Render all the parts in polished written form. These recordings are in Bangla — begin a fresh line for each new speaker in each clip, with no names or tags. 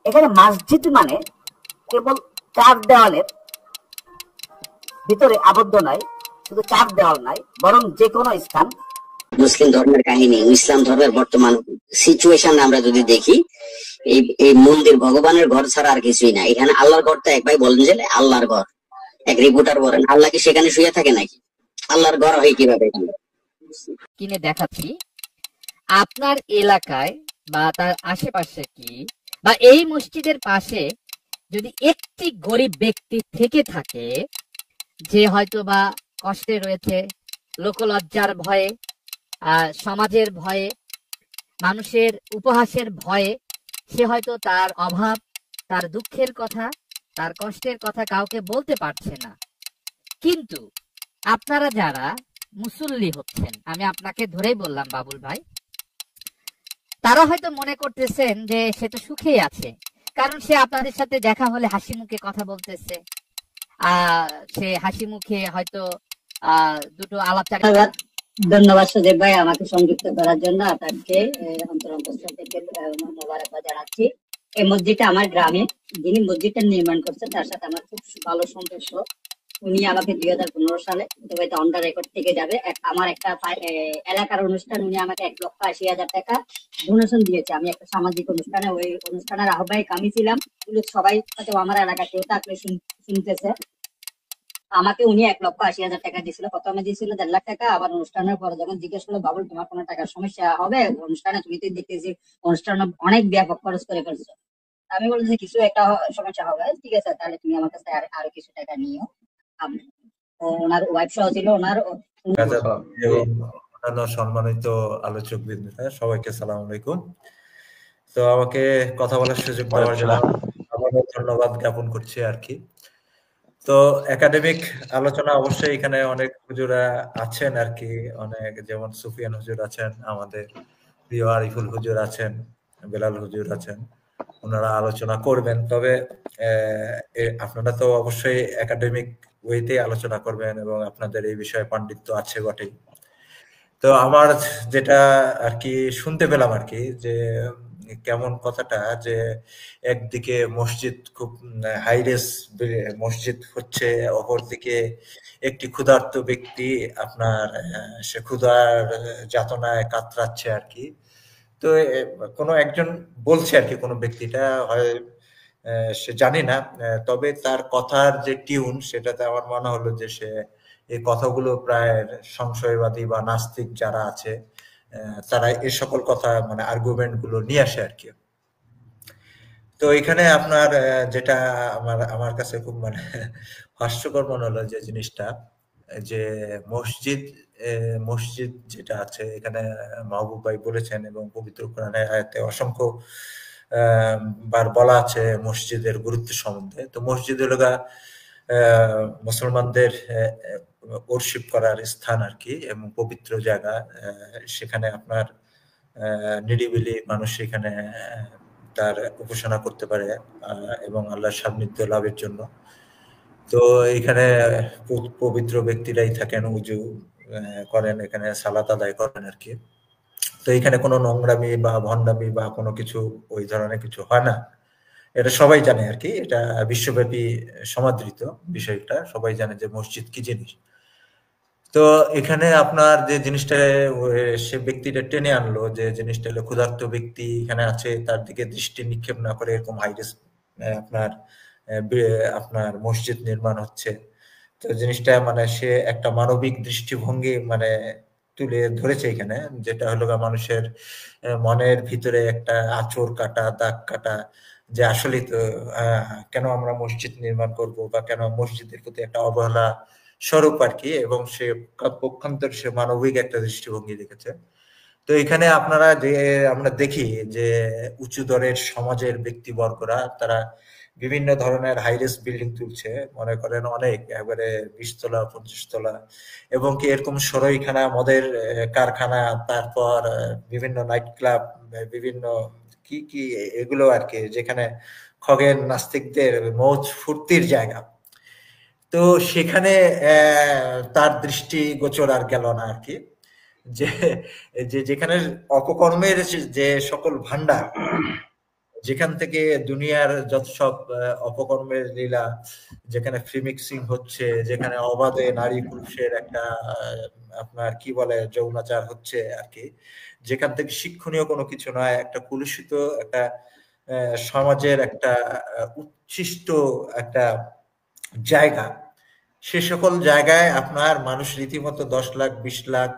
এখানে মসজিদ মানে কেবল চার দেওয়ালের ভিতরে আবদ্ধ নয়, শুধু চার দেওয়াল নয়, বরং যে কোনো স্থান।
মুসলিম ধর্মের কাহিনী, ইসলাম ধর্মের বর্তমান সিচুয়েশন আমরা যদি দেখি, এই মন্দির ভগবানের ঘর ছাড়া আর কিছুই না। এখানে আল্লাহর ঘরটা একবার বলেন যে আল্লাহর ঘর, এক রিপোর্টার বলেন আল্লাহ কি সেখানে শুয়ে থাকে নাকি? আল্লাহর ঘর হয় কিভাবে?
কিনে দেখাচ্ছি আপনার এলাকায় বা তার আশেপাশে কি, বা এই মসজিদের পাশে যদি একটি গরিব ব্যক্তি থেকে থাকে যে হয়তো বা কষ্টে রয়েছে, লোকলজ্জার ভয়ে, সমাজের ভয়ে, মানুষের উপহাসের ভয়ে, সে হয়তো তার অভাব, তার দুঃখের কথা, তার কষ্টের কথা কাউকে বলতে পারছে না, কিন্তু আপনারা যারা মুসল্লি হচ্ছেন, আমি আপনাকে ধরেই বললাম বাবুল ভাই, তারা হয়তো মনে করতেছেন যে সে তো সুখেই আছে, কারণ সে আপনাদের সাথে দেখা হলে হাসি মুখে কথা বলতেছে, সে হাসি মুখে হয়তো দুটো আলাপচারিতা।
ধন্যবাদ সুদেব ভাই আমাকে সংযুক্ত করার জন্য। আপনাকে অন্তরন্তস্থল থেকে মোবারকবাদ জানাচ্ছি। এই মসজিদটা আমার গ্রামে, যিনি মসজিদটা নির্মাণ করছেন তার সাথে আমার খুব ভালো সম্পর্ক। উনি আমাকে 2015 সালে দুবাইতে অন দা রেকর্ড থেকে যাবে আমার একটা এলাকার অনুষ্ঠান, উনি আমাকে 1,80,000 টাকা ডোনেশন দিয়েছে। আমি একটা সামাজিক অনুষ্ঠানে, ওই অনুষ্ঠানের আহ্বায়ক আমি ছিলাম। সবাই হয়তো আমার এলাকা কেউ থাকলে শুনতেছে, আমাকে উনি 1,80,000 টাকা দিয়েছিল। প্রথমে দিয়েছিল 1.5 লাখ টাকা। আবার অনুষ্ঠানের পরে যখন জিজ্ঞেস করলো, বাবুল তোমার কোনো টাকার সমস্যা হবে অনুষ্ঠানে, তুমি তো দেখতেছি অনুষ্ঠানে অনেক ব্যাপক খরচ করে ফেলছো। আমি বলছি কিছু একটা সমস্যা হবে, ঠিক আছে তাহলে তুমি আমার কাছে আরো কিছু টাকা নিও। ওনার ওয়াইফ সহ ছিল, ওনার
অন্যান্য সম্মানিত আলোচক বৃন্দ, সবাইকে সালাম আলাইকুম। তো আমাকে কথা বলার সুযোগ দেওয়ার জন্য আবারও ধন্যবাদ জ্ঞাপন করছি আর কি। তো একাডেমিক আলোচনা অবশ্যই এখানে অনেক হুজুরা আছেন আর কি, অনেক, যেমন সুফিয়ান হুজুর আছেন, আমাদের প্রিয় আরিফুল হুজুর আছেন, বেলাল হুজুর আছেন, ওনারা আলোচনা করবেন। তবে আপনারা তো অবশ্যই একাডেমিক ওয়েতে আলোচনা করবেন এবং আপনাদের এই বিষয়ে পাণ্ডিত্য আছে বটেই। তো আমার যেটা আর কি শুনতে পেলাম আর কি, যে কেমন কথাটা, যে একদিকে মসজিদ খুব হাইরেস মসজিদ হচ্ছে, অপরদিকে একটি ক্ষুধার্ত ব্যক্তি আপনার সে ক্ষুধার যাতনায় কাতরাচ্ছে আর কি। তো কোনো একজন বলছে আর কি, কোনো ব্যক্তিটা হয় সে জানি না, তবে তার কথার যে টিউন সেটাতে আমার মনে হলো যে সে এই কথাগুলো প্রায় সংশয়বাদী বা নাস্তিক যারা আছে তারা এই সকল কথা মানে আর্গুমেন্ট গুলো নিয়ে আসে আর কি। তো এখানে আপনার যেটা আমার কাছে খুব মানে হাস্যকর মনে হলো যে জিনিসটা, যে মসজিদ যেটা আছে এখানে মাহবুব ভাই বলেছেন এবং পবিত্র কোরআনের আয়াতে অসংখ্য বার বলা আছে মসজিদের গুরুত্ব সম্বন্ধে। তো মসজিদ হলো মুসলমানদের ওরশিপ করার স্থান আর কি, এবং পবিত্র জায়গা। সেখানে আপনার নিরিবিলি মানুষ সেখানে তার উপাসনা করতে পারে এবং আল্লাহর সান্নিধ্য লাভের জন্য। তো এখানে পবিত্র ব্যক্তিরাই থাকেন, উজু করেন, এখানে সালাত আদায় করেন আর কি। তো এখানে কোনো নোংরামি বা ভণ্ডামি বা কোনো কিছু ওই ধরনের কিছু হয় না, এটা সবাই জানে আর কি। এটা বিশ্বব্যাপী সমাদৃত বিষয়টা, সবাই জানে যে মসজিদ কি জিনিস। তো এখানে আপনার যে জিনিসটা সে ব্যক্তিটা টেনে আনলো, যে জিনিসটা হলো ক্ষুধার্ত ব্যক্তি এখানে আছে, তার দিকে দৃষ্টি নিক্ষেপ না করে এরকম হাইরেস আপনার আপনার মসজিদ নির্মাণ হচ্ছে। তো জিনিসটা মানে সে একটা মানবিক দৃষ্টিভঙ্গি মানে তুলে ধরেছে এখানে, যেটা হলো মানুষের মনের ভিতরে একটা আঁচড় কাটা, দাগ কাটা, যে আসলে তো কেন আমরা মসজিদ নির্মাণ করব বা কেন মসজিদের প্রতি একটা অবহেলা স্বরূপ আর কি, এবং সে পক্ষান্তর সে মানবিক একটা দৃষ্টিভঙ্গি রেখেছে। তো এখানে আপনারা যে আমরা দেখি যে উঁচু দরের সমাজের ব্যক্তিবর্গরা তারা বিভিন্ন ধরনের হাইরেস বিল্ডিং তুলছে, মনে করেন অনেক, একবারে 20 তলা 50 তলা, এবং কি এরকম সরাইখানা, মদের কারখানা, তারপর বিভিন্ন নাইট ক্লাব, বিভিন্ন কি কি এগুলো আর কি, যেখানে খগেন নাস্তিকদের মৌজ ফুর্তির জায়গা। তো সেখানে তার দৃষ্টি গোচর আর গেল না আর কি, যে যেখানে অপকর্মের যে সকল ভান্ডার, যেখান থেকে দুনিয়ার যত সব অপকর্মের লীলা, যেখানে ফ্রি মিক্সিং হচ্ছে, যেখানে অবাধে নারী পুরুষের একটা আপনার কি বলে যৌনাচার হচ্ছে আর কি, যেখান থেকে শিক্ষণীয় কোনো কিছু নয়, একটা কুলুষিত একটা সমাজের একটা উচ্ছিষ্ট একটা জায়গা, সে সকল জায়গায় আপনার মানুষ রীতিমতো 10 লাখ 20 লাখ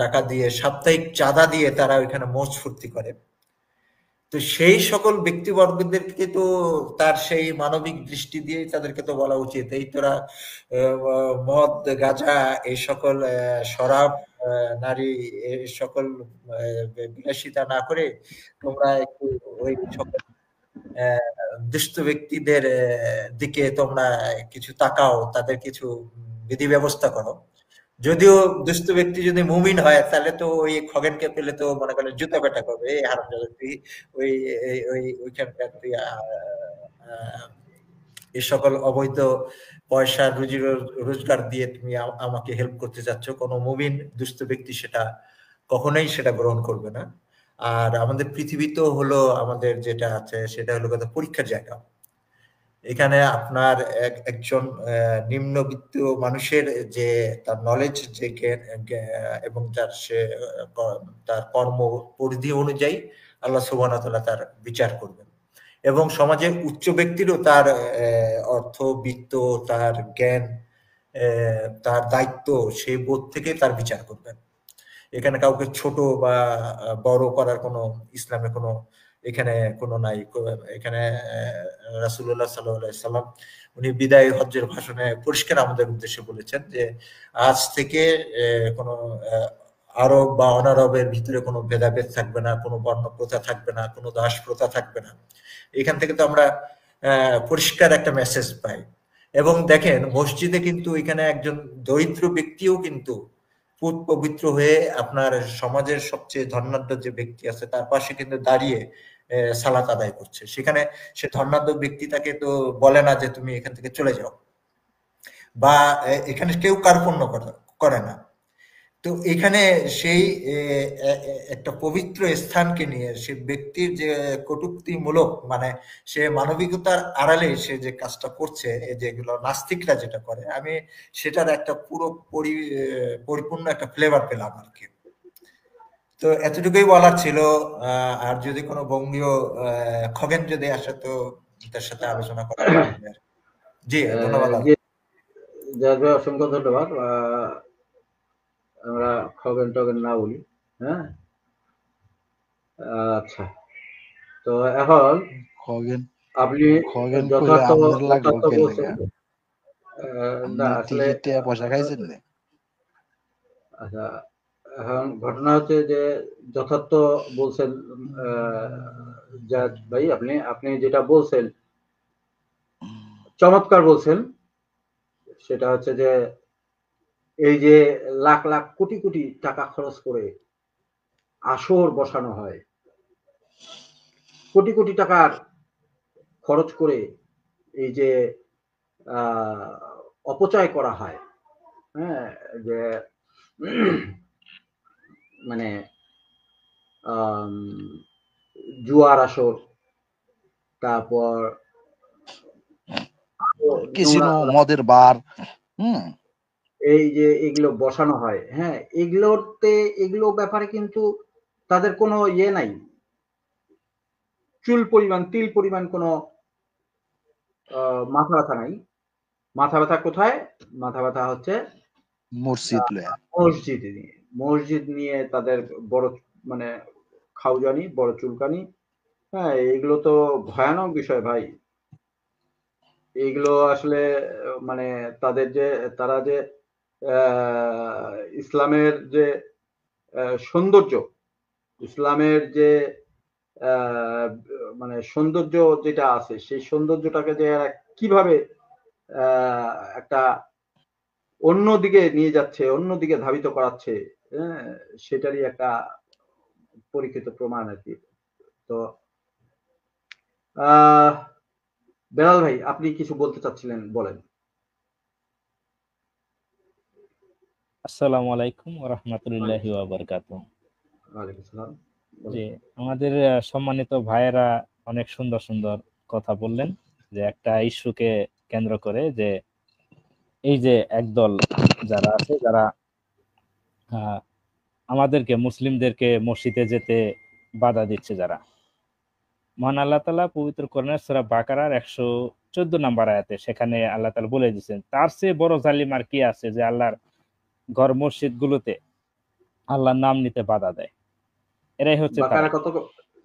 টাকা দিয়ে সাপ্তাহিক চাঁদা দিয়ে তারা ওইখানে মৌজ ফুর্তি করে। তো সেই সকল ব্যক্তিবর্গদেরকে তো তার সেই মানবিক দৃষ্টি দিয়েই তাদেরকে তো বলা উচিত, এই তোরা মদ গাঁজা এই সকল শরাব নারী এই সকল বিলাসিতা না করে তোমরা একটু ওই সকল দুষ্ট ব্যক্তিদের দিকে তোমরা কিছু তাকাও, তাদের কিছু বিধি ব্যবস্থা করো। যদিও দুষ্ট ব্যক্তি যদি মুমিন হয় তাহলে তো ওই খগেনকে পেলে তো মনে করেন জুতা পেটা করবে, এই হারামজাদা তুই ওই ওইখানকার তুই এই সকল অবৈধ পয়সা রুজি রোজগার দিয়ে তুমি আমাকে হেল্প করতে চাচ্ছ। কোনো মুমিন দুষ্ট ব্যক্তি সেটা কখনোই সেটা গ্রহণ করবে না। আর আমাদের পৃথিবী তো হলো আমাদের যেটা আছে সেটা হলো কথা পরীক্ষার জায়গা। এখানে আপনার একজন নিম্নবিত্ত মানুষের যে তার নলেজ যে এবং তার কর্ম পরিধি অনুযায়ী আল্লাহ সুবহানাহু ওয়া তাআলা তার বিচার করবেন, এবং সমাজে উচ্চ ব্যক্তিরও তার অর্থ বিত্ত, তার জ্ঞান, তার দায়িত্ব, সেই বোধ থেকে তার বিচার করবেন। এখানে কাউকে ছোট বা বড় করার কোনো ইসলামে কোনো এখানে কোনো নাই। এখানে রাসূলুল্লাহ সাল্লাল্লাহু আলাইহি সাল্লাম উনি বিদায় হজ্জের ভাষণে পরিষ্কার আমাদের উদ্দেশ্যে বলেছেন যে আজ থেকে কোনো আরব বা অনারবের ভিতরে কোনো ভেদাভেদ থাকবে না, কোনো বর্ণ প্রথা থাকবে না, কোনো দাস প্রথা থাকবে না। এখান থেকে তো আমরা পরিষ্কার একটা মেসেজ পাই। এবং দেখেন মসজিদে কিন্তু এখানে একজন দরিদ্র ব্যক্তিও কিন্তু পুত পবিত্র হয়ে আপনার সমাজের সবচেয়ে ধনাঢ্য যে ব্যক্তি আছে তার পাশে কিন্তু দাঁড়িয়ে সালাত আদায় করছে। সেখানে সে ধনাঢ্য ব্যক্তি তাকে তো বলে না যে তুমি এখান থেকে চলে যাও, বা এখানে কেউ কার্পণ্য করে না। তো এখানে সেই একটা পবিত্র স্থানকে নিয়ে সে ব্যক্তির যে কটূক্তিমূলক মানে সে মানবিকতার আড়ালে সে যে কাজটা করছে, যেগুলো নাস্তিকরা যেটা করে, আমি সেটার একটা পুরো পরিপূর্ণ একটা ফ্লেভার পেলাম আর কি। তো এতটুকুই বলার ছিল। আর যদি কোনো বঙ্গীয় খগেন যদি আসে তো তার সাথে আলোচনা করা যাবে। জি ধন্যবাদ।
অসংখ্য ধন্যবাদ। আমরা খগেন টগেন না বলি, হ্যাঁ। আচ্ছা, তো এখন আপনি যথার্থ বলছেন না আসলে। আচ্ছা, এখন ঘটনা হচ্ছে যে যথার্থ বলছেন জাদ ভাই, আপনি যেটা বলছেন চমৎকার বলছেন। সেটা হচ্ছে যে এই যে লাখ লাখ কোটি কোটি টাকা খরচ করে আসর বসানো হয়, কোটি কোটি টাকার খরচ করে এই যে অপচয় করা হয়, হ্যাঁ, যে মানে জুয়ার আসর, তারপর
মদের বার,
এই যে এগুলো বসানো হয়, হ্যাঁ, এগুলো ব্যাপারে কিন্তু তাদের কোনো ইয়ে নাই, তিল পরিমাণ কোনো মাথা ব্যথা নাই। মাথা ব্যথা কোথায়? মাথা ব্যথা হচ্ছে মসজিদ নিয়ে তাদের বড় মানে খাউজানি, বড় চুলকানি। হ্যাঁ, এগুলো তো ভয়ানক বিষয় ভাই। এইগুলো আসলে মানে তারা যে ইসলামের যে সৌন্দর্য, ইসলামের যে মানে সৌন্দর্য যেটা আছে, সেই সৌন্দর্যটাকে যে কিভাবে একটা অন্যদিকে নিয়ে যাচ্ছে, অন্যদিকে ধাবিত করাচ্ছে, হ্যাঁ, সেটারই একটা পরীক্ষিত প্রমাণ আর কি। তো বেলাল ভাই, আপনি কিছু বলতে চাচ্ছিলেন, বলেন।
আসসালামু আলাইকুম ওয়া রাহমাতুল্লাহি ওয়া বারাকাতুহু।
ওয়ালাইকুম আসসালাম।
যে আমাদের সম্মানিত ভাইয়েরা অনেক সুন্দর সুন্দর কথা বললেন, যে একটা ইস্যুকে কেন্দ্র করে যে এই যে একদল যারা আছে, যারা আহ, আমাদেরকে মুসলিমদেরকে মসজিদে যেতে বাধা দিচ্ছে, যারা মহান আল্লাহ তাআলা পবিত্র কোরআনের সূরা বাকারার 114 নম্বর আয়াতে সেখানে আল্লাহ তাআলা বলে দিয়েছেন, তার চেয়ে বড় জালিম আর কি আছে যে আল্লাহর ঘর মসজিদ গুলোতে আল্লাহর নাম নিতে বাধা দেয়। এরাই হচ্ছে তারা।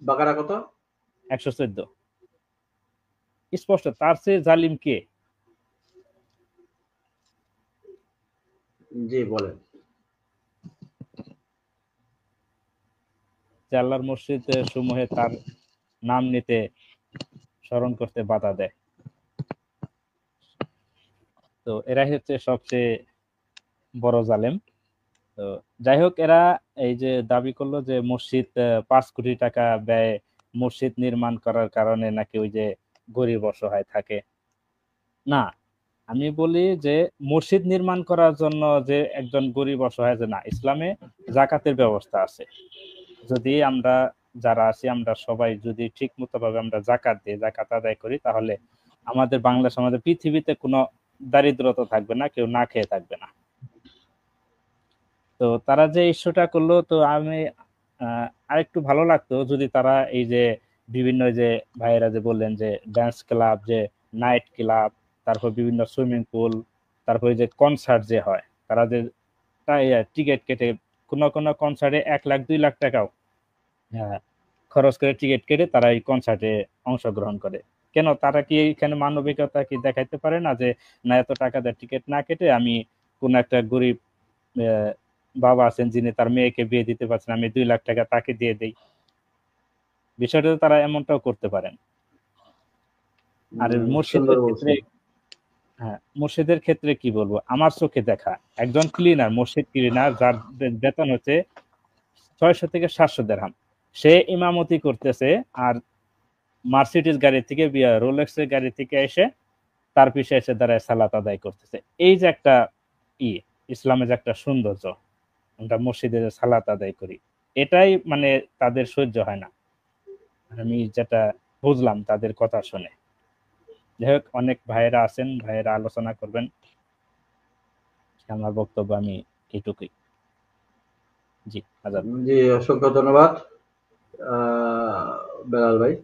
বাকারা কত?
114। স্পষ্ট, তার চেয়ে জালিম কে?
জি বলেন।
যে আল্লাহর মসজিদ সমূহে তার নাম নিতে, স্মরণ করতে বাধা দেয়। তো এরাই হচ্ছে সবচেয়ে বড় জালেম। তো যাই হোক, এরা এই যে দাবি করলো যে মসজিদ 5 কোটি টাকা ব্যয় মসজিদ নির্মাণ করার কারণে নাকি ওই যে গরিব অসহায় থাকে। না, আমি বলি যে মসজিদ নির্মাণ করার জন্য যে একজন গরিব অসহায়, যে না, ইসলামে জাকাতের ব্যবস্থা আছে। যদি আমরা যারা আছি, আমরা সবাই যদি ঠিক মতো ভাবে আমরা জাকাত দিই, জাকাত আদায় করি, তাহলে আমাদের বাংলা সমাজে, পৃথিবীতে কোনো দারিদ্রতা থাকবে না, কেউ না খেয়ে থাকবে না। তো তারা যে ইস্যুটা করলো, তো আমি আরেকটু ভালো লাগতো যদি তারা এই যে বিভিন্ন যে ভাইয়েরা যে বললেন যে ডান্স ক্লাব, যে নাইট ক্লাব, তারপর বিভিন্ন সুইমিং পুল, তারপরে যে কনসার্ট যে হয়, তারা যে টিকিট কেটে কোনো কোনো কনসার্টে 1 লাখ 2 লাখ টাকাও খরচ করে টিকিট কেটে তারা এই কনসার্টে অংশগ্রহণ করে। কেন? তারা কি এখানে মানবিকতা কি দেখাইতে পারে না, যে না, এত টাকা দিয়ে টিকিট না কেটে আমি কোন একটা গরিব বাবা আছেন যিনি তার মেয়েকে বিয়ে দিতে পারছেন, আমি 2 লাখ টাকা তাকে দিয়ে দেই। বিষয়টা তারা এমনটাও করতে পারেন। আর মসজিদের ক্ষেত্রে, হ্যাঁ, মসজিদের ক্ষেত্রে কি বলবো, আমার চোখে দেখা একজন ক্লিনার, মসজিদ ক্লিনার, যার বেতন হচ্ছে 600 থেকে 700 দিরহাম, সে ইমামতি করতেছে, আর মার্সিডিজ গাড়ি থেকে, রোলেক্স এর গাড়ি থেকে এসে তার পিছে এসে দাঁড়ায় সালাত আদায় করতেছে। এই যে একটা ইসলামের যে একটা সৌন্দর্য, আমরা মসজিদে সালাত আদায় করি, এটাই মানে তাদের সহ্য হয় না। আমি যেটা বুঝলাম তাদের কথা শুনে। যাই হোক, অনেক ভাইয়েরা আছেন, ভাইয়েরা আলোচনা করবেন। আমার বক্তব্য আমি এইটুকুই। জি, আজাদ।
জি, অসংখ্য ধন্যবাদ বেলাল ভাই।